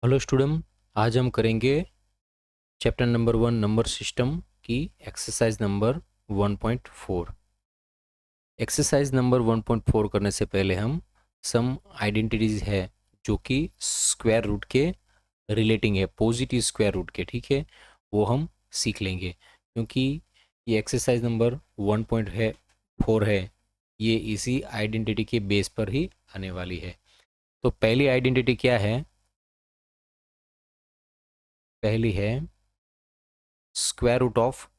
Hello student. आज हम करेंगे चैप्टर नंबर 1 नंबर सिस्टम की एक्सरसाइज नंबर 1.4। एक्सरसाइज नंबर 1.4 करने से पहले हम सम आइडेंटिटीज है जो कि स्क्वायर रूट के रिलेटिंग है, पॉजिटिव स्क्वायर रूट के, ठीक है, वो हम सीख लेंगे क्योंकि ये एक्सरसाइज नंबर 1.4 है, ये इसी आइडेंटिटी के बेस पर ही आने वाली है। तो पहली आइडेंटिटी क्या है? पहली है square root of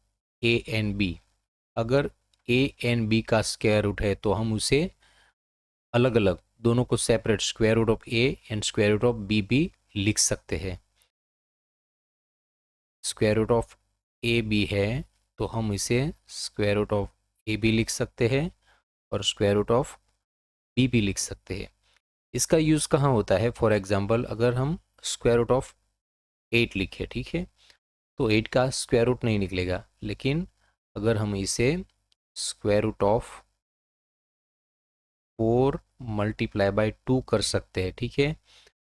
A and B. अगर ए एंड बी का स्क्वायर रूट है तो हम उसे अलग अलग, दोनों को separate, square root of A and square root of B भी लिख सकते हैं। Square root of A B है तो हम इसे square root of A B लिख सकते हैं और स्क्वायर रूट ऑफ बी भी लिख सकते हैं। इसका यूज़ कहाँ होता है? फॉर एग्जाम्पल, अगर हम स्क्वायर रूट ऑफ 8 लिखे, ठीक है, तो 8 का स्क्वायर रूट नहीं निकलेगा, लेकिन अगर हम इसे square root of 4 multiply by 2 कर सकते हैं, ठीक है,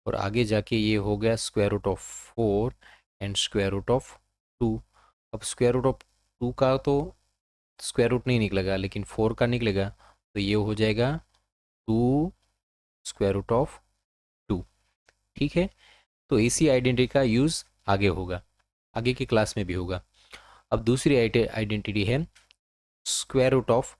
और आगे जाके ये हो गया square root of 4 and square root of 2। अब स्क्वायर रूट ऑफ 2 का तो स्क्वायर रूट नहीं निकलेगा, लेकिन 4 का निकलेगा, तो ये हो जाएगा 2 स्क्वायर रूट ऑफ 2, ठीक है। तो इसी आइडेंटिटी का यूज़ आगे होगा, आगे की क्लास में भी होगा। अब दूसरी आइडेंटिटी है square root of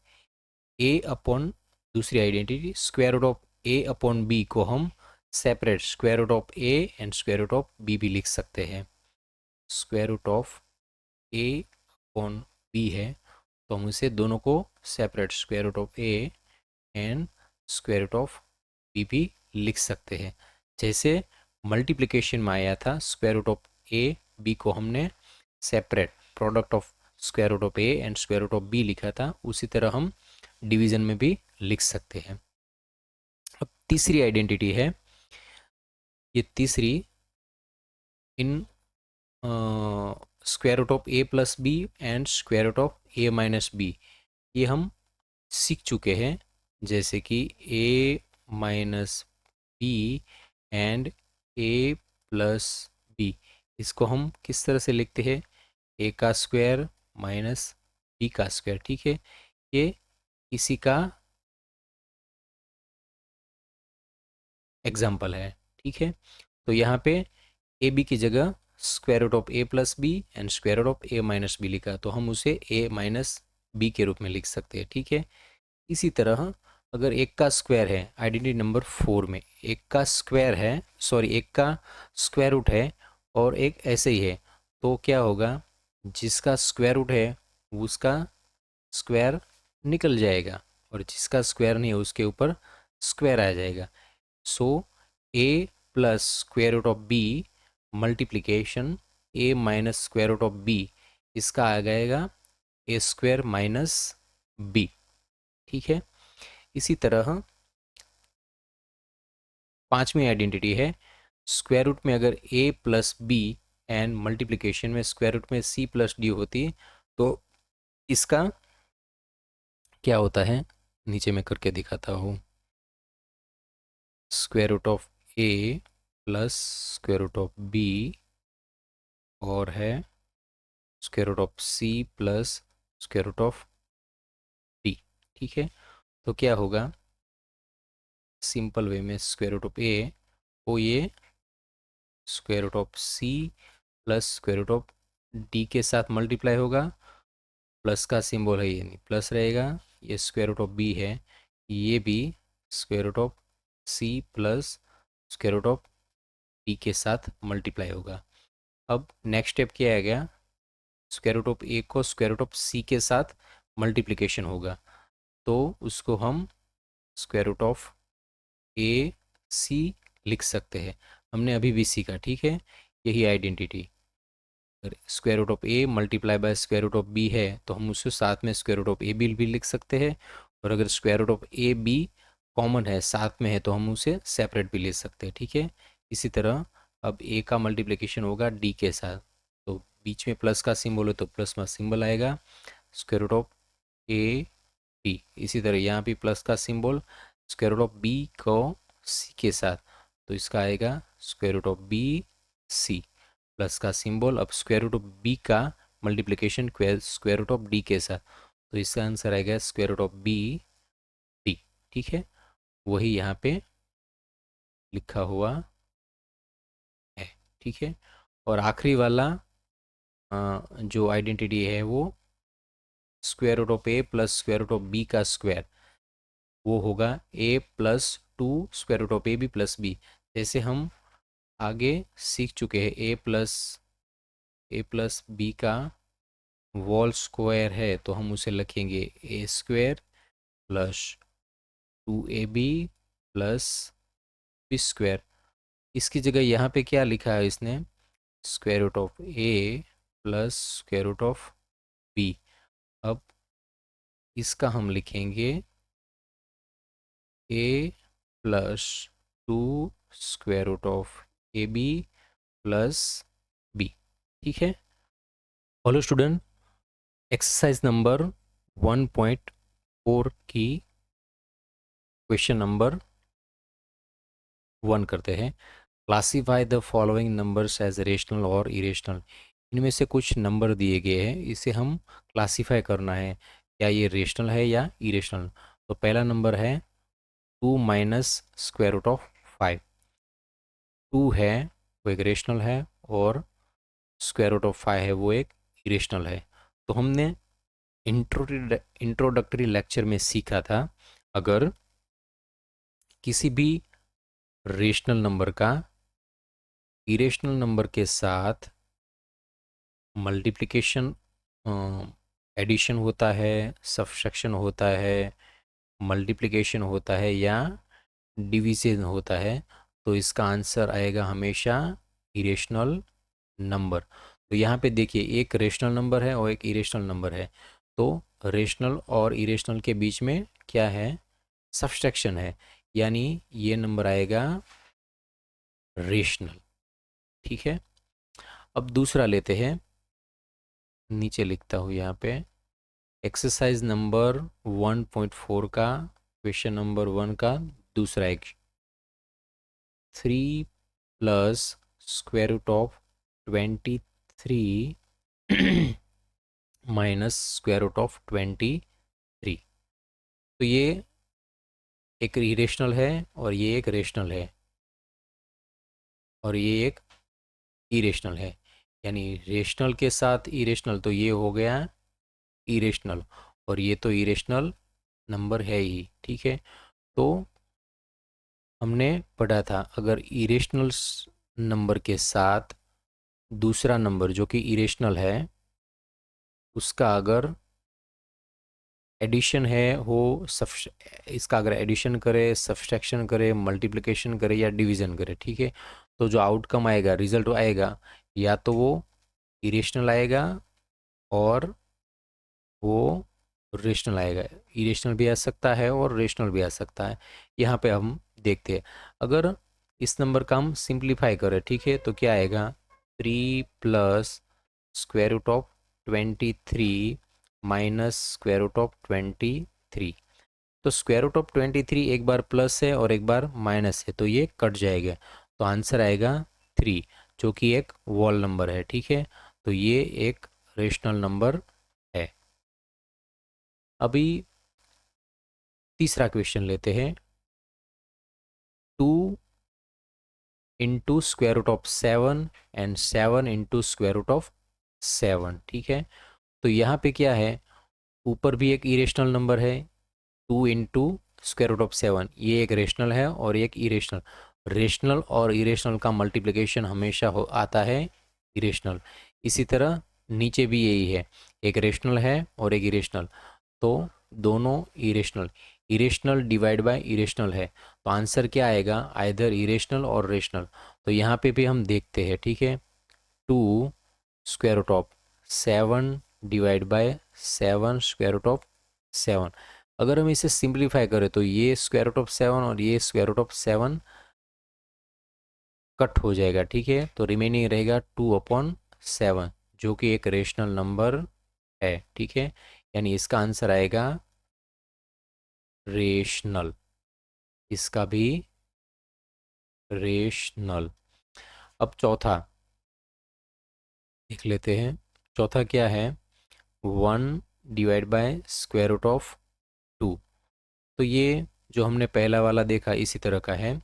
a upon, दूसरी identity square root of a upon b को हम separate square root of A and square root of B भी लिख सकते हैं। Square root of a upon b है तो हम इसे दोनों को separate square root of A and square root of B भी लिख सकते हैं। जैसे मल्टीप्लिकेशन में आया था, square root of A b को हमने separate product of square root of A and square root of B लिखा था, उसी तरह हम डिवीजन में भी लिख सकते हैं। अब तीसरी आइडेंटिटी है, ये तीसरी इन square root of A plus B and square root of A minus b, ये हम सीख चुके हैं। जैसे कि a minus b and a plus b, इसको हम किस तरह से लिखते हैं? ए का स्क्वायर माइनस बी का स्क्वायर, ठीक है, ये इसी का एग्जाम्पल है, ठीक है। तो यहाँ पे ए बी की जगह square root of A plus B and square root of A minus B लिखा, तो हम उसे ए माइनस बी के रूप में लिख सकते हैं, ठीक है। इसी तरह अगर एक का स्क्वायर है, आइडेंटिटी नंबर 4 में एक का स्क्वायर है, सॉरी एक का स्क्वायर रूट है और एक ऐसे ही है, तो क्या होगा? जिसका स्क्वायर रूट है उसका स्क्वायर निकल जाएगा और जिसका स्क्वायर नहीं है उसके ऊपर स्क्वायर आ जाएगा। So a plus square root of b multiplication a minus square root of b, इसका आ जाएगा ए स्क्वायर माइनस बी, ठीक है। इसी तरह पांचवी आइडेंटिटी है स्क्वायर रूट में अगर ए प्लस बी एंड मल्टीप्लिकेशन में स्क्वायर रूट में सी प्लस डी होती तो इसका क्या होता है? नीचे में करके दिखाता हूँ। Square root of A plus square root of B और है square root of C plus square root of D, ठीक है। तो क्या होगा? सिंपल वे में स्क्वायर रूट ऑफ ए को ये square root of C plus square root of D के साथ मल्टीप्लाई होगा, प्लस का सिंबल है ये नहीं प्लस रहेगा, ये स्क्वायर रूट ऑफ बी है, ये भी square root of C plus square root of D के साथ मल्टीप्लाई होगा। अब नेक्स्ट स्टेप क्या आ गया? स्क्वायर रूट ऑफ ए को स्क्वायर रूट ऑफ सी के साथ मल्टीप्लिकेशन होगा, तो उसको हम स्क्वायर रूट ऑफ ए सी लिख सकते हैं। हमने अभी भी सीखा, ठीक है, यही आइडेंटिटी। अगर square root of A multiply by square root of B है तो हम उसे साथ में square root of A B भी लिख सकते हैं, और अगर square root of A B common है, साथ में है, तो हम उसे सेपरेट भी ले सकते हैं, ठीक है। इसी तरह अब ए का मल्टीप्लिकेशन होगा डी के साथ, तो बीच में प्लस का सिंबल है तो प्लस में सिंबल आएगा square root of A B. इसी तरह यहाँ भी प्लस का symbol, square root of B को सी के साथ, तो इसका आएगा square root of B C, plus का सिंबल, अब स्क्वायर रूट ऑफ बी का multiplication square root of D के साथ, तो इसका आंसर आएगा square root of B D. ठीक है, वही यहाँ पे लिखा हुआ है। ठीक है, और आखिरी वाला जो आइडेंटिटी है वो square root of A plus square root of B का स्क्वायर, वो होगा a plus two square root of A b plus b. जैसे हम आगे सीख चुके हैं, ए प्लस बी का वॉल स्क्वायर है, तो हम उसे लिखेंगे a square plus two a b plus b square. इसकी जगह यहाँ पे क्या लिखा है इसने, square root of A plus square root of B. अब इसका हम लिखेंगे a plus two square root of A b plus b. ठीक है, हेलो स्टूडेंट, एक्सरसाइज नंबर 1.4 की क्वेश्चन नंबर 1 करते हैं। Classify the following numbers as rational और इरेशनल। इनमें से कुछ नंबर दिए गए हैं, इसे हम क्लासीफाई करना है, क्या ये रेशनल है या इरेशनल। तो पहला नंबर है 2 माइनस स्क्वायर रूट ऑफ 5। 2 है वो एक रेशनल है, और स्क्वायर रूट ऑफ 5 है वो एक इरेशनल है। तो हमने इंट्रोडक्टरी लेक्चर में सीखा था, अगर किसी भी रेशनल नंबर का इरेशनल नंबर के साथ मल्टीप्लिकेशन, एडिशन होता है, सब्ट्रैक्शन होता है, मल्टीप्लिकेशन होता है या डिवीजन होता है, तो इसका आंसर आएगा हमेशा इरेशनल नंबर। तो यहाँ पे देखिए, एक रेशनल नंबर है और एक इरेशनल नंबर है, तो रेशनल और इरेशनल के बीच में क्या है, सब्ट्रैक्शन है, यानी ये नंबर आएगा रेशनल। ठीक है, अब दूसरा लेते हैं, नीचे लिखता हूँ यहाँ पे, एक्सरसाइज नंबर 1.4 का क्वेश्चन नंबर 1 का दूसरा एक, 3 plus square root of 23 minus square root of 23। तो ये एक इरेशनल है और ये एक रेशनल है, और ये एक इरेशनल है, यानी रेशनल के साथ इरेशनल, तो ये हो गया इरेशनल, और ये तो इरेशनल नंबर है ही। ठीक है, तो हमने पढ़ा था, अगर इरेशनल नंबर के साथ दूसरा नंबर जो कि इरेशनल है, उसका अगर एडिशन है हो, इसका अगर एडिशन करे, सब्ट्रैक्शन करे, मल्टीप्लिकेशन करे या डिवीज़न करे, ठीक है, तो जो आउटकम आएगा, रिजल्ट आएगा, या तो वो इरेशनल आएगा और वो रेशनल आएगा। इरेशनल भी आ सकता है और रेशनल भी आ सकता है। यहाँ पे हम देखते हैं, अगर इस नंबर का हम सिंप्लीफाई करें, ठीक है, तो क्या आएगा, 3 plus square root of 23 minus square root of 23। तो स्क्वायर रूट ऑफ 23 एक बार प्लस है और एक बार माइनस है, तो ये कट जाएगा, तो आंसर आएगा 3, जो कि एक वॉल नंबर है। ठीक है, तो ये एक रेशनल नंबर है। अभी तीसरा क्वेश्चन लेते हैं, 2 into square root of 7 and 7 into square root of 7। ठीक है, तो यहाँ पे क्या है, ऊपर भी एक इरेशनल नंबर है, 2 इंटू स्क्वायर रूट ऑफ 7, ये एक रेशनल है और एक इरेशनल। रेशनल और इरेशनल का मल्टीप्लिकेशन हमेशा आता है इरेशनल। इसी तरह नीचे भी यही है, एक रेशनल है और एक इरेशनल, तो दोनों irrational, irrational divide by irrational है, तो आंसर क्या आएगा, आइदर इरेशनल और रेशनल। तो यहाँ पे भी हम देखते हैं, ठीक है, 2 square root of 7 divide by 7 square root of 7। अगर हम इसे सिंप्लीफाई करें, तो ये स्क्वायर रूट ऑफ 7 और ये स्क्वायर रूट ऑफ 7 कट हो जाएगा। ठीक है, तो रिमेनिंग रहेगा 2/7, जो कि एक रेशनल नंबर है। ठीक है, यानी इसका आंसर आएगा रेशनल, इसका भी रेशनल। अब चौथा देख लेते हैं। चौथा क्या है? 1/√2। तो ये जो हमने पहला वाला देखा इसी तरह का है।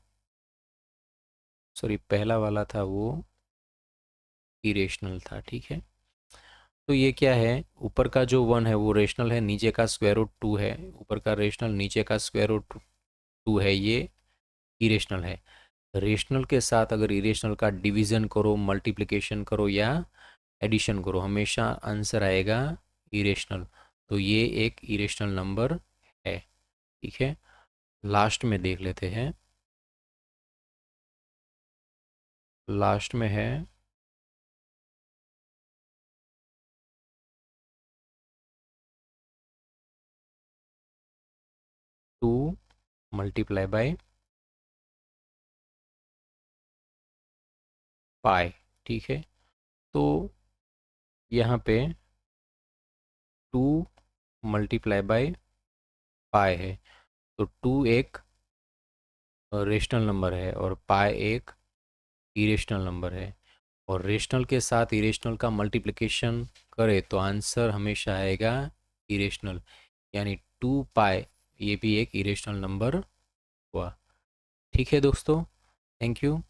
सॉरी, पहला वाला था वो इरेशनल था, ठीक है। तो ये क्या है? ऊपर का जो 1 है वो रेशनल है, नीचे का √2 है। ऊपर का रेशनल, नीचे का √2 है, ये इरेशनल है। रेशनल के साथ अगर इरेशनल का डिवीजन करो, मल्टीप्लिकेशन करो या एडिशन करो, हमेशा आंसर आएगा इरेशनल। तो ये एक इरेशनल नंबर है, ठीक है। लास्ट में देख लेते हैं। लास्ट में है 2 मल्टीप्लाई बाय पाई, ठीक है। तो यहाँ पे 2 मल्टीप्लाई बाय पाई है। तो 2 एक रेशनल नंबर है और पाई एक इरेशनल नंबर है। और रेशनल के साथ इरेशनल का मल्टीप्लिकेशन करें तो आंसर हमेशा आएगा इरेशनल, यानी 2 पाई ये भी एक इरेशनल नंबर हुआ। ठीक है दोस्तों, थैंक यू।